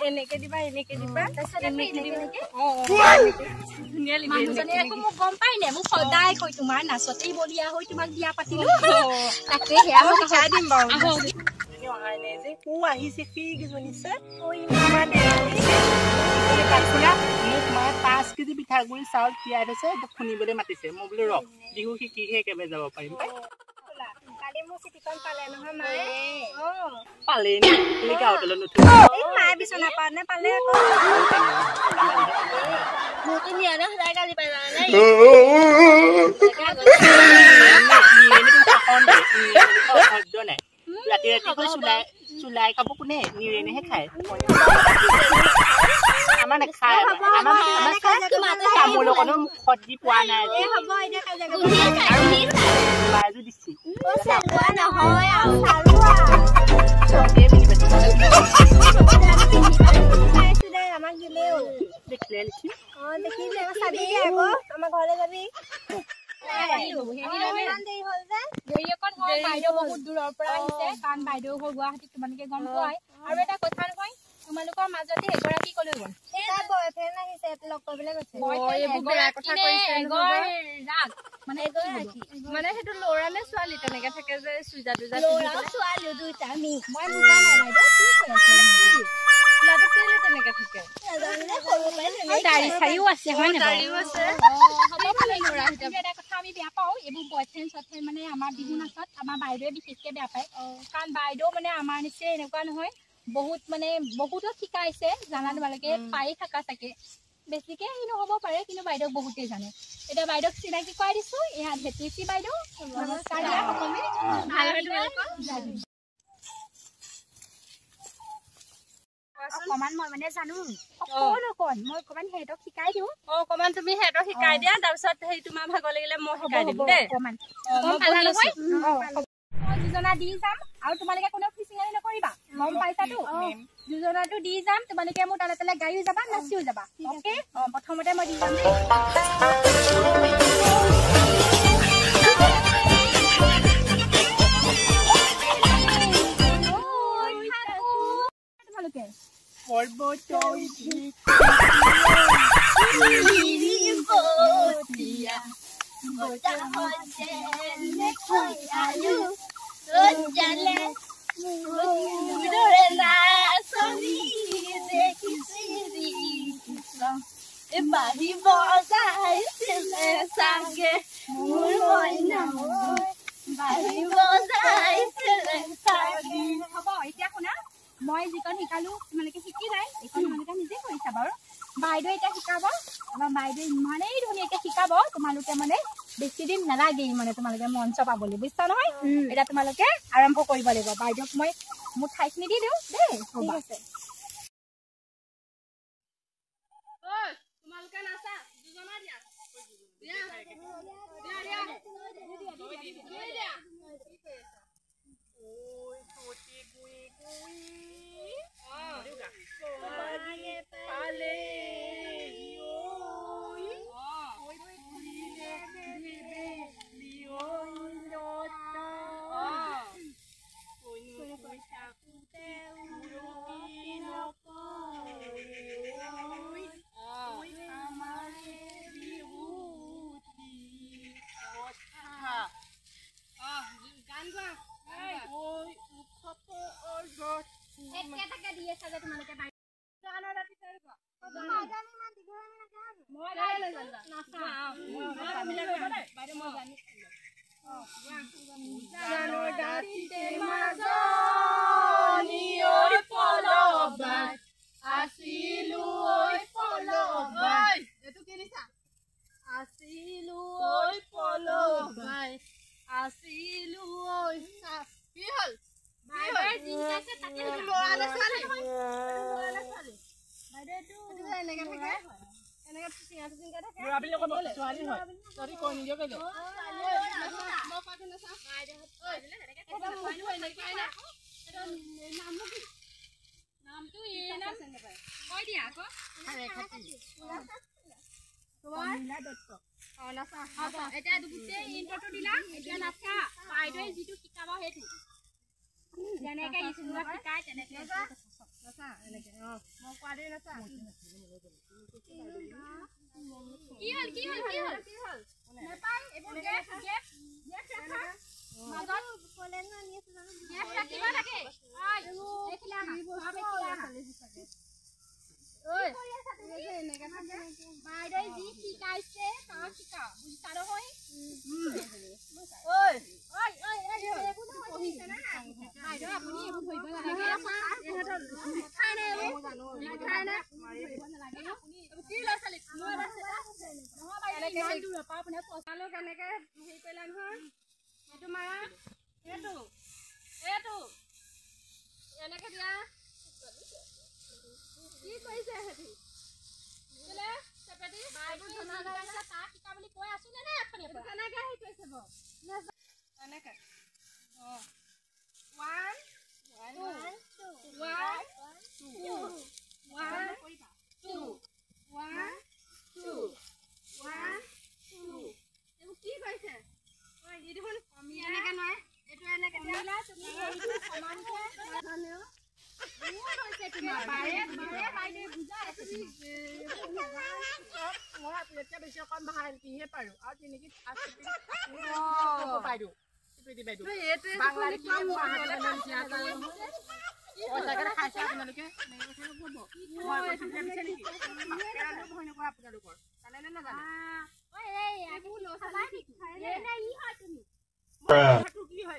এনেকে দিবা মানুহজনে আকৌ মোক গম পাই নে মোক সদায় কৈ তোমাৰ নাচতেই বলিয়া হৈ তোমাক বিয়া পাতিলো তাকে সেয়া মই চাই দিম বাৰু আহিছে কি কিজনী স্যাৰ মোক মায়ে 5 কেজি পিঠাগুৰি চাউল তিয়াই থৈছে খুন্দিবলৈ মাতিছে মই বোলো ৰখ বিহু শিকিহে একেবাৰে যাব পাৰিম কালি মোৰ চিঠিখন পালে নহয় মায়ে পালে নি গাঁৱতলৈ নুঠো মায়ে বিচনা পানে পালে আকৌ মোৰতো নিয়ানে সদায় গালি পাই জানা নাই ৰাতি ৰাতি চুলাই কাপোৰ কোনে নিৰেনেহে খায় আমাৰ নেখায় তামোল অকণো মুখত দি পোৱা নাই বাজু দিছি আমাক দিলেও দেখিলে লিখি দেখিলে চাবি আকৌ আমাৰ ঘৰলৈ যাবি বাইদেউ বহুত দূৰৰ পৰা আহিছে কাৰণ বাইদেউ ঘৰ গুৱাহাটীত তোমালোকে গম পোৱাই আৰু এটা কথা নহয় তোমালোকৰ মাজতে এগৰাকী কলৈ গ'ল বয়ফ্ৰেণ্ড আহিছে লগ কৰিবলৈ গৈছে মানে সেইটো ল'ৰা নে ছোৱালী তেনেকে থাকে যে চুইজা দুজা ছোৱালী দুইটা আমি মই বুজা নাই বাইদেউ কি কৈ আছে ল'ৰাটো কেলে তেনেকে থাকে দাড়ি চাৰিও আছে হয় নাই দাড়িও আছে এটা কথা আমি বেয়া পাওঁ এইবোৰ বয়ফ্ৰেণ্ড চয়ফ্ৰেণ্ড মানে আমাৰ বিহু নাচত আমাৰ বাইদেৱে বিশেষকে বেয়া পায় কাৰণ বাইদেউ মানে আমাৰ নিচিনা এনেকুৱা নহয় বহুত মানে বহুতক শিকাইছে জানা তোমালোকে পাই থাকা চাগে বেছিকে হেৰি নহ'ব পাৰে কিন্তু বাইদেউ বহুতেই জানে এতিয়া বাইদেউক চিনাকি কৰাই দিছো এয়া ভেটিচি বাইদেউ নমস্কাৰ দিয়া সকলোৱে ভাল অকমান মই মানে জানো অকণ মই অকমান সিহঁতক শিকাই দিওঁ অকমান তুমি সিহঁতক শিকাই দিয়া তাৰপিছত সেই তোমাৰ ভাগৰ লাগিলে মই শিকাই দিম দেই অকমান যোজনা দি যাম আৰু তোমালোকে কোনো ফিচিঙালি নকৰিবা গম পাইছাতো যোজনাটো দি যাম তোমালোকে মোৰ তালে তালে গাড়ীও যাবা নাচিও যাবা অ'কে প্ৰথমতে মই দি যাম তোমালোকে এতিয়া শুনা মই যিকণ শিকালো তোমালোকে শিকি নাই এইখন তোমালোকে নিজে কৰিছা বাৰু বাইদেউ এতিয়া শিকাব আমাৰ বাইদেউ ইমানেই ধুনীয়াকে শিকাব তোমালোকে মানে বেছি দিন নালাগেই মানে তোমালোকে মঞ্চ পাবলৈ বুজিছা নহয় এতিয়া তোমালোকে আৰম্ভ কৰিব লাগিব বাইদেউক মই মোৰ ঠাইখিনি দি দিওঁ দেই ঠিক আছে তোমালোকে নাচা যোজনা দিয়া যেনেকে স্কুলত শিকায় তেনেকে নাচা এনেকে মই কোৱা দেই নাচা কি হ'ল নেপাই এইবোৰ গেপ ৰাখা মাজত কলেন আনি আছে জানো গেপ ৰাখিব লাগে আই দেখিলা ঐ এনেকে থাকে বাইদেউ যি শিকাইছে তাৰ শিকা বুজিছা নহয় ঐ এইবোৰ পঢ়িছে না বাইদেউ আপুনি এইবোৰ ধৰিব নালাগে ইহঁতৰ খাই নাই খাই নাই ধৰিব নালাগে আপুনি কি ল'ৰা-ছোৱালী মই আছে নহয় বাইদেউ ইমান দূৰ পৰা আপুনি পচালো কেনেকে হেৰি কৰিলা নহয় এইটো মাৰা এইটো এনেকে দিয়া কি কৰিছে হেতি কেলে চেপেটি বাইদেউ ধনাগাইছে তা শিকা বুলি কৈ আছো নে আপুনি কেনেকে হেৰি কৰিছে ব এনেকে 1 2 এইবোৰ কি কৰিছে ঐ এই দেখোন আমি এনেকে নহয় এইটো এনেকে মিলা তুমি এইটো সমানকে ধৰণে বহুত হৈছে তোমাৰ বাৰে বাইদেউ বুজাই আছে মই এতিয়া বেছি অকণ ভাল কিহে পাৰো আৰু তেনেকে বাইদেউ চিপিটি বাইদেউ বাংলাৰ কি পইচাকে খাইছে আপোনালোকে আপোনালোকৰ জানে নে নাজানে এই এইবোৰ ল'ৰা-ছোৱালী শিকাই নে ই হয় তুমি কি হয়